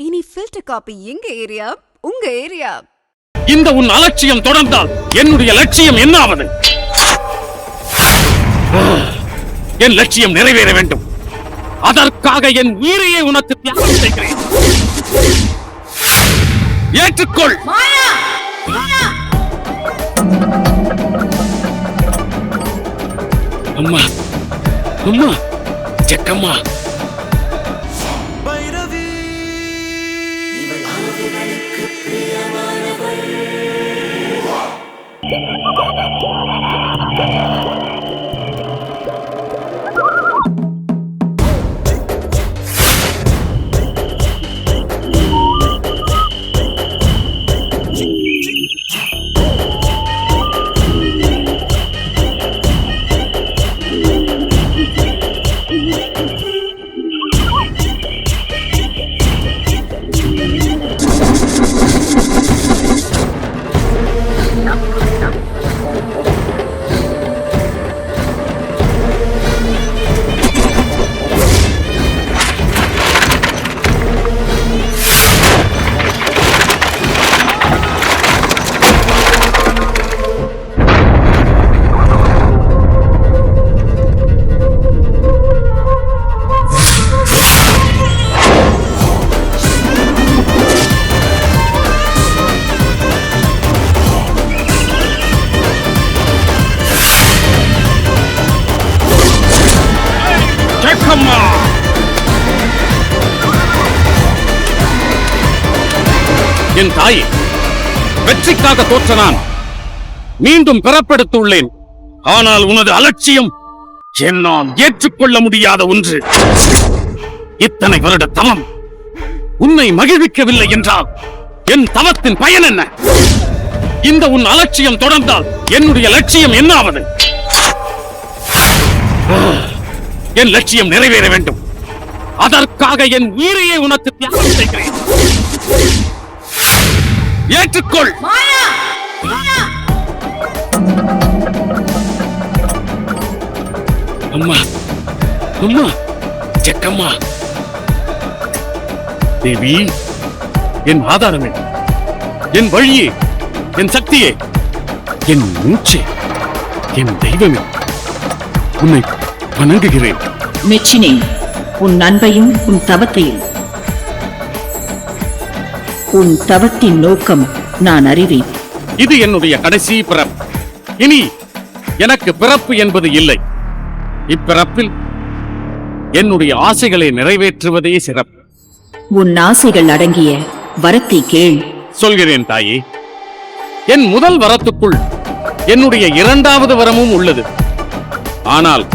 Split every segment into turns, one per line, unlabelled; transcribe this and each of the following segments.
இனி filter coffee எங்க area, உங்க ஏரியா.
இந்த உன் அலட்சியம் தொடர்ந்தால் என்னுடைய லட்சியம் என்னாவது? என் லட்சியம் நிறைவேற வேண்டும். அதற்காக என் உயிரையே உனக்கு தியாகம் செய்கிறேன். ஏற்றுக்கொள். அம்மா, அம்மா, செக்கம்மா. என் தாயே, வெற்றிக்காக தோற்ற நான் மீண்டும் பிறப்பெடுத்துள்ளேன். ஆனால் உனது அலட்சியம் என்னால் ஏற்றுக்கொள்ள முடியாத ஒன்று. இத்தனை வருட தவம் உன்னை மகிழ்விக்கவில்லை என்றால் என் தவத்தின் பயன் என்ன? இந்த உன் அலட்சியம் தொடர்ந்தால் என்னுடைய லட்சியம் என்னாவது? என் லட்சியம் நிறைவேற வேண்டும். அதற்காக என் உயிரையே உனக்கு தியாகம் செய்கிறேன். ஏற்றுக்கொள். அம்மா, அம்மா, செக்கம்மா. தேவி, என் ஆதாரமே, என் வழியே, என் சக்தியே, என் மூச்சே, என் தெய்வமே, உன்னை வணங்குகிறேன்.
மெச்சினேன் உன் அன்பையும் உன் தவத்தையும். உன் தவத்தின் நோக்கம் நான் அறிவேன்.
இது என்னுடைய கடைசி பிறப்பு. இனி எனக்கு பிறப்பு என்பது இல்லை. இப்பிறப்பில் என்னுடைய ஆசைகளை நிறைவேற்றுவதே சிறப்பு.
உன் ஆசைகள் அடங்கிய வரத்தை கேள்.
சொல்கிறேன் தாயே. என் முதல் வரத்துக்குள் என்னுடைய இரண்டாவது வரமும் உள்ளது. ஆனால்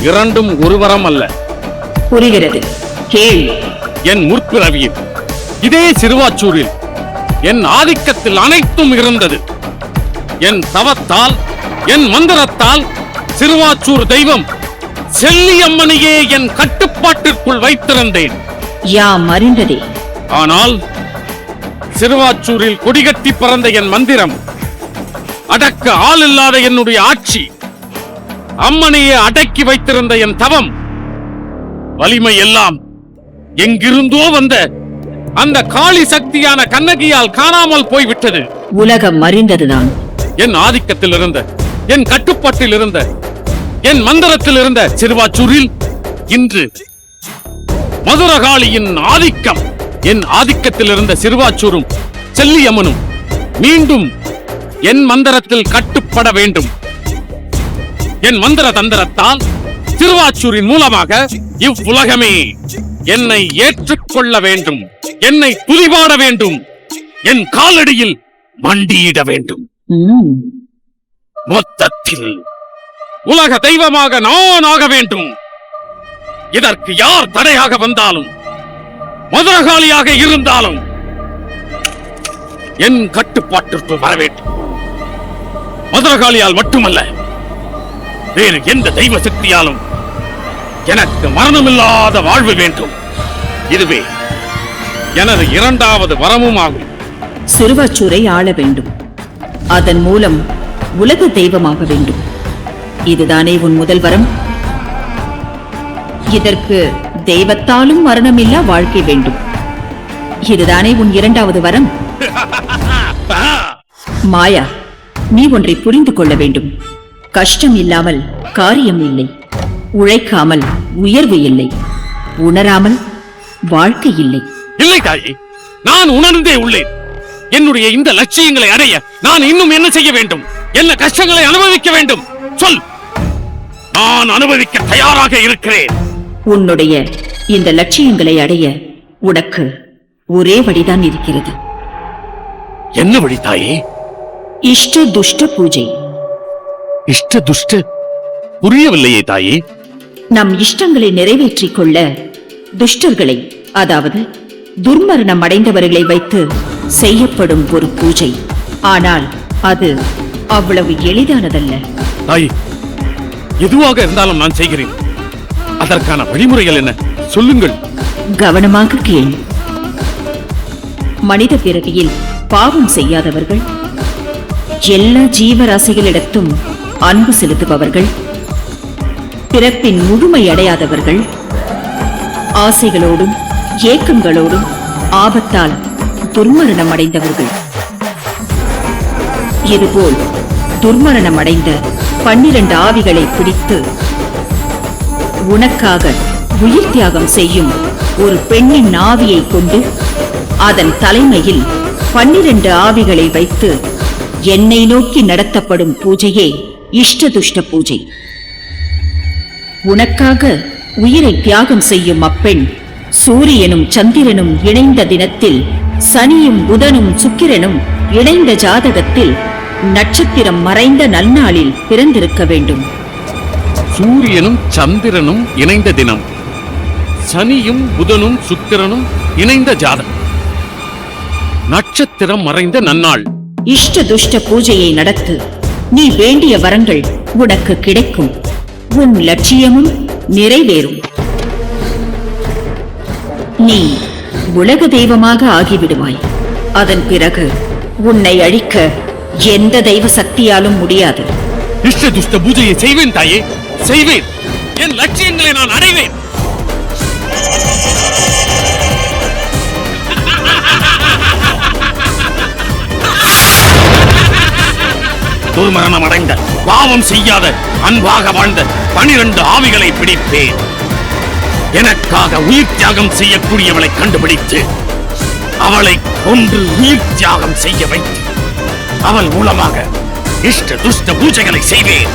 இரண்டும் ஒரு வரம் அல்ல.
புரிகிறது, கேள்.
என் முற்பிறவியில் இதே சிறுவாச்சூரில் என் ஆதிக்கத்தில் அனைத்தும் இருந்தது. என் தவத்தால், என் மந்திரத்தால் சிறுவாச்சூர் தெய்வம் செல்லியம்மனையே என் கட்டுப்பாட்டிற்குள் வைத்திருந்தேன்.
யாம் அறிந்ததே.
ஆனால் சிறுவாச்சூரில் கொடிகட்டி பறந்த என் மந்திரம், அடக்க ஆள் இல்லாத என்னுடைய ஆட்சி, அம்மனையே அடக்கி வைத்திருந்த என் தவம், வலிமை எல்லாம் எங்கிருந்தோ வந்த அந்த காளி சக்தியான கண்ணகியால் காணாமல் போய்விட்டது.
உலகம் அறிந்ததுதான்.
என் ஆதிக்கத்தில் இருந்த, என் கட்டுப்பாட்டில் இருந்த, என் மந்திரத்தில் இருந்த சிறுவாச்சூரில் இன்று மதுரகாளியின் ஆதிக்கம். என் ஆதிக்கத்தில் இருந்த சிறுவாச்சூரும் செல்லியம்மனும் மீண்டும் என் மந்திரத்தில் கட்டுப்பட வேண்டும். என் மந்திர தந்திரத்தால் சிறுவாச்சூரின் மூலமாக இவ்வுலகமே என்னை ஏற்றுக்கொள்ள வேண்டும், என்னை துதிபாட வேண்டும், என் காலடியில் மண்டியிட வேண்டும். மொத்தத்தில் உலக தெய்வமாக நான் ஆக வேண்டும். இதற்கு யார் தடையாக வந்தாலும், மதுரகாளியாக இருந்தாலும் என் கட்டுப்பாட்டிற்கு வர வேண்டும். மதுரகாளியால் மட்டுமல்ல, வேறு எந்த தெய்வ சக்தியாலும் எனக்கு மரணமில்லாத வாழ்வு வேண்டும். இதுவே எனது இரண்டாவது வரமும் ஆகும்.
சிறுவாச்சூரை ஆள வேண்டும். அதன் மூலம் உலக தெய்வமாக வேண்டும். இதுதானே உன் முதல் வரம்? இதற்கு தெய்வத்தாலும் மரணமில்லா வாழ்க்கை வேண்டும். இதுதானே உன் இரண்டாவது வரம்? மாயா, நீ ஒன்றை புரிந்து கொள்ள வேண்டும். கஷ்டம் இல்லாமல் காரியம் இல்லை, உழைக்காமல் உயர்வு இல்லை, உணராமல் வாழ்க்கை இல்லை.
இல்லை தாயே, நான் உணர்ந்தே உள்ளேன். என்னுடைய இந்த லட்சியங்களை அடைய நான் இன்னும் என்ன செய்ய வேண்டும்? என்ன கஷ்டங்களை அனுபவிக்க வேண்டும்? சொல், நான் அனுபவிக்க தயாராக இருக்கிறேன்.
உன்னுடைய இந்த லட்சியங்களை அடைய உனக்கு ஒரே வழிதான் இருக்கிறது.
என்ன வழி தாயே?
இஷ்ட துஷ்ட பூஜை.
இஷ்ட துஷ்ட புரியவில்லையே தாயே.
நம் இஷ்டங்களை நிறைவேற்றிக் கொள்ள துஷ்டர்களை, அதாவது துர்மரணம் அடைந்தவர்களை வைத்து செய்யப்படும் ஒரு பூஜை. ஆனால் அது அவ்வளவு எளிதானதல்ல.
தாயே, எதுவாக இருந்தாலும் நான் செய்கிறேன். அதற்கான வழிமுறைகள் என்ன? சொல்லுங்கள்.
கவனமாக கேள். மனித பிறவியில் பாவம் செய்யாதவர்கள், எல்லா ஜீவராசிகளிடத்தும் அன்பு செலுத்துபவர்கள், பிறப்பின் முழுமை அடையாதவர்கள், ஆசைகளோடும் ஏக்கங்களோடும் ஆபத்தால் துர்மரணம் அடைந்தவர்கள். இதுபோல் துர்மரணம் அடைந்த 12 ஆவிகளை பிடித்து உனக்காக உயிர் தியாகம் செய்யும் ஒரு பெண்ணின் ஆவியை கொண்டு அதன் தலைமையில் 12 ஆவிகளை வைத்து என்னை நோக்கி நடத்தப்படும் பூஜையே இஷ்ட துஷ்ட பூஜை. உனக்காக உயிரை தியாகம் செய்யும் அப்பெண் சூரியனும் சந்திரனும் இணைந்த தினத்தில், சனியும் புதனும் சுக்கிரனும் இணைந்த ஜாதகத்தில், நட்சத்திரம் மறைந்த நன்னாளில் பிறந்திருக்க வேண்டும்.
சூரியனும் சந்திரனும் இணைந்த தினம், சனியும் புதனும் சுக்கிரனும் இணைந்த ஜாதகம், நட்சத்திரம் மறைந்த நன்னாள்.
இஷ்ட துஷ்ட பூஜையை நடத்து. நீ வேண்டிய வரங்கள் உனக்கு கிடைக்கும். உன் லட்சியமும் நிறைவேறும். நீ உலக தெய்வமாக ஆகிவிடுவாய். அதன் பிறகு உன்னை அழிக்க எந்த தெய்வ சக்தியாலும் முடியாது.
இஷ்ட துஷ்ட பூஜையை செய்வேன் தாயே, செய்வேன். என் லட்சியங்களை நான் அடைவேன். துர்மரணம் அடைந்த, பாவம் செய்யாத, அன்பாக வாழ்ந்த 12 ஆவிகளை பிடிப்பேன். எனக்காக உயிர் தியாகம் செய்யக்கூடியவளை கண்டுபிடித்து அவளை கொன்று உயிர் தியாகம் செய்ய வைத்து அவள் மூலமாக இஷ்ட துஷ்ட பூஜைகளை செய்வேன்.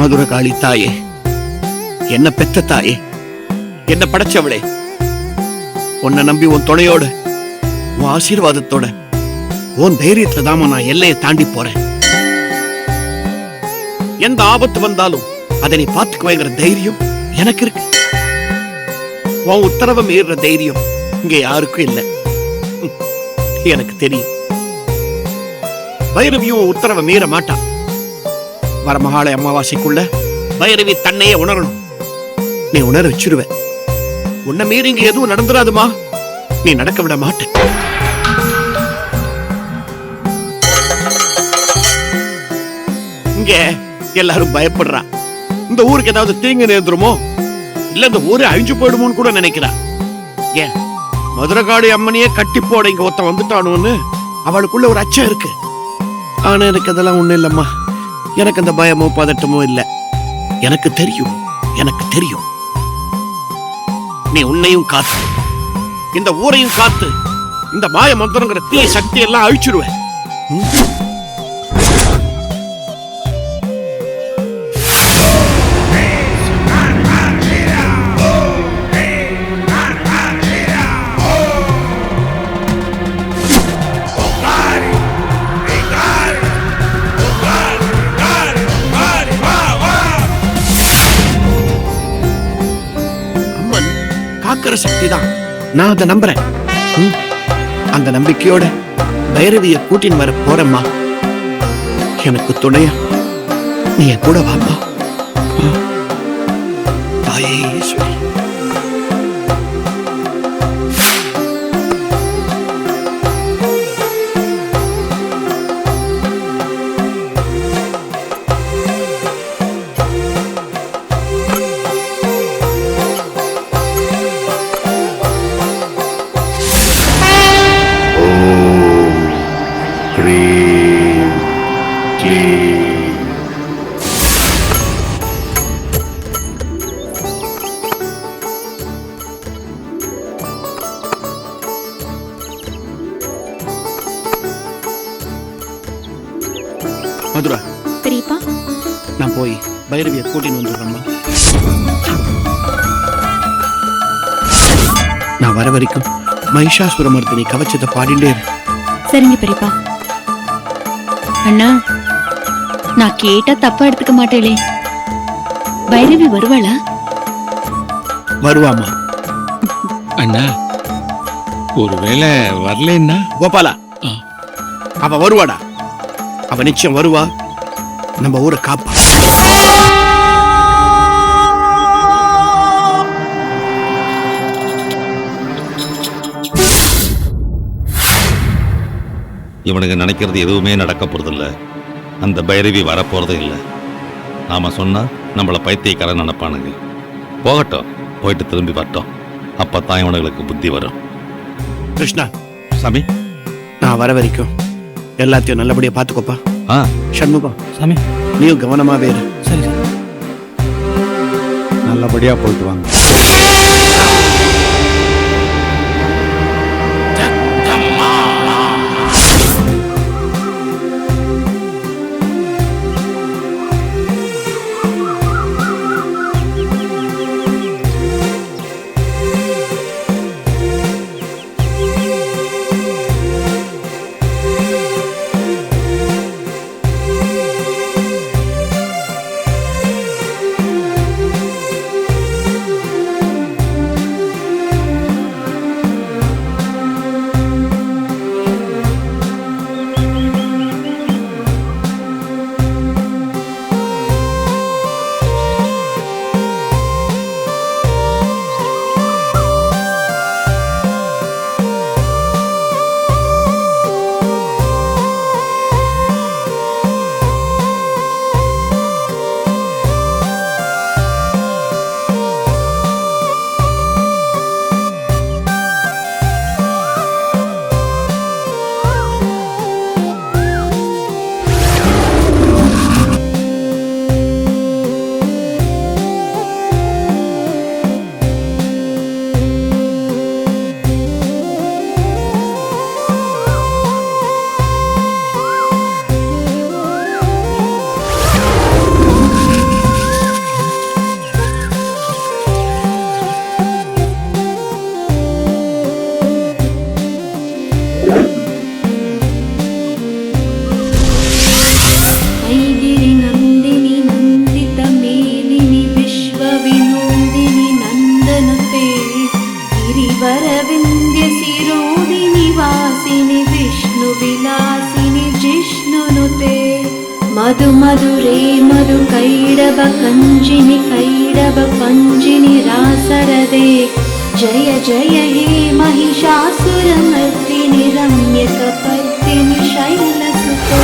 மதுரகாளி தாயே, என்ன பெத்த தாயே, என்ன படைச்சவளே, உன்னை நம்பி உன் துணையோட, உன் ஆசீர்வாதத்தோட, உன் தைரியத்துல தாமா நான் எல்லையை தாண்டி போறேன். எந்த ஆபத்து வந்தாலும் அதை நீ பாத்துக்குவேங்கிற தைரியம் எனக்கு இருக்கு. உன் உத்தரவை மீறுற தைரியம் இங்க யாருக்கும் இல்லை. எனக்கு தெரியும். பைரவியும் உத்தரவை மீற மாட்டான். வரமகாளை அமாவாசைக்குள்ள பைரவி தன்னையே உணரணும். நீ உணர வச்சிருவ. உன்னை மீறி இங்க எதுவும் நடந்துராதுமா. நீ நடக்க விட மாட்ட. இங்க எல்லாரும் பயப்படுறா. இந்த ஊருக்கு ஏதாவது தீங்கு நேர்ந்துருமோ, இல்ல இந்த ஊரே அழிஞ்சு போயிடுமோன்னு கூட நினைக்கிறா. ஏன் மதுரகாளி அம்மனையே கட்டி போட இங்க ஒருத்த வந்துட்டானோன்னு அவளுக்குள்ள ஒரு அச்சம் இருக்கு. ஆனா எனக்கு அதெல்லாம் ஒண்ணு இல்லம்மா. எனக்கு அந்த பயமோ பதட்டமோ இல்ல. எனக்கு தெரியும், எனக்கு தெரியும். நீ உன்னையும் காத்து, இந்த ஊரையும் காத்து, இந்த மாய மந்திரங்கிற தீய சக்தி எல்லாம் அழிச்சிருவேன். காக்கிற சக்தி தான். நான் அதை நம்புறேன். அந்த நம்பிக்கையோட பைரவிய கூட்டின்னு வர போறேம்மா. எனக்கு துணையா நீ என் கூட வாம்மா. தாயே ஈஸ்வரி. மதுரா,
பெரியப்பா,
நான் போய் பைரவிய கூட்டின்னு வந்துடுறேம்மா. நான் வர வரைக்கும் மகிஷாசுரமர்த்தினி கவச்சத்தை பாடிண்டே இரு.
சரிங்க பெரியப்பா. அண்ணா, நான் கேட்டா தப்பா எடுத்துக்க மாட்டேளே. பைரவி வருவாளா?
வருவாமா.
அண்ணா, ஒருவேளை வரலன்னா?
கோபாலா, அவ வருவாடா. அவ நிச்சயம் வருவா. நம்ம ஊரை காப்பா.
இவனுக்கு நினைக்கிறது எதுவுமே நடக்க போறதில்ல. அந்த பைரவி வரப்போறது இல்லை. நாம சொன்னா நம்மளை பைத்தியக்காரன் நினைப்பானுங்க. போகட்டும், போயிட்டு திரும்பி வரட்டும். அப்பத்தான் இவனுங்களுக்கு புத்தி வரும்.
கிருஷ்ணா
சாமி,
நான் வர வரைக்கும் எல்லாத்தையும் நல்லபடியா பாத்துக்கோப்பா. சண்முகம்
சாமி,
நீயும் கவனமா வேறு.
சரி சரி,
நல்லபடியா போயிட்டு வாங்க.
मधु मधुरे मधु कैडब कंजिनि कैडब पंजिनि रासरदे जय जय हे महिषासुरमर्दिनि रम्यकपर्दिनि शैलसुते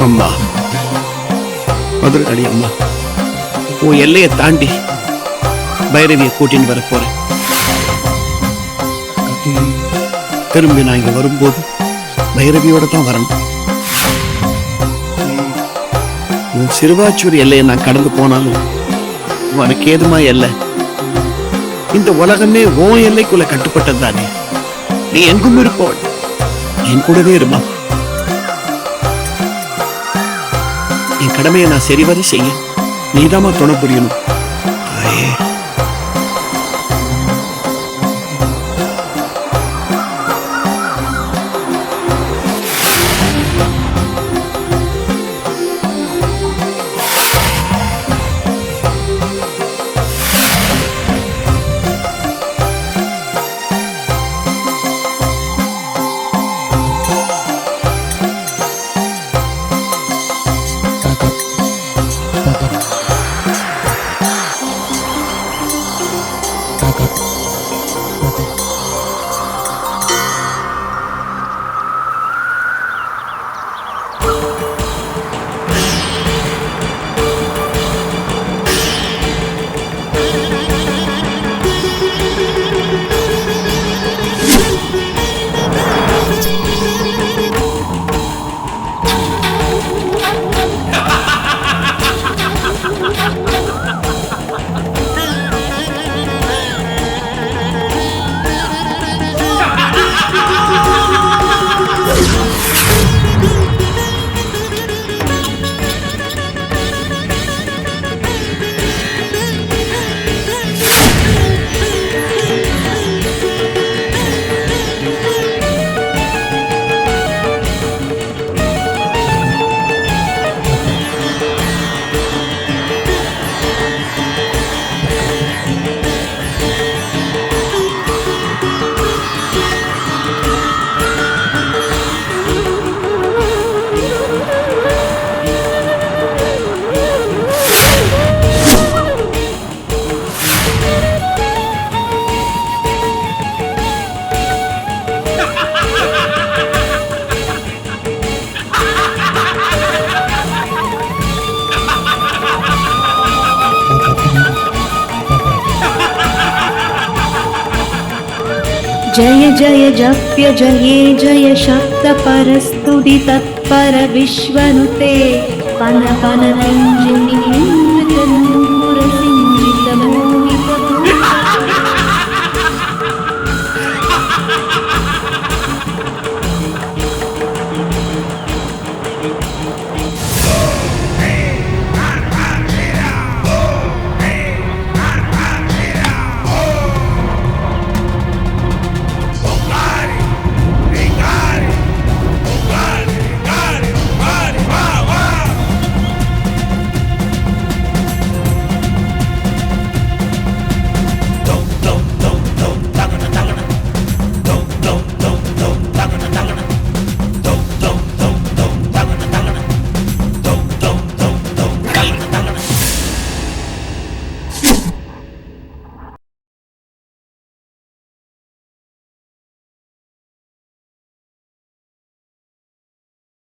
அம்மா மதுரகாளி அம்மா, உன் எல்லையை தாண்டி பைரவியை கூட்டின்னு வர போறேன். திரும்பி நான் இங்க வரும்போது பைரவியோட தான் வரணும். உன் சிறுவாச்சூர் எல்லையை நான் கடந்து போனாலும் உனக்கு ஏதுமா எல்லை? இந்த உலகமே உன் எல்லைக்குள்ள கட்டுப்பட்டது தானே. நீ எங்கும் இருப்போம். என் கூடவே இருமா. என் கடமையை நான் சரிவர செய்ய நீதாமா துணை புரியணும். தாயே.
जय जय जप्य जये जय शब्द परस्तुति तत्पर विश्वनुते पन पन पिञ्जिनी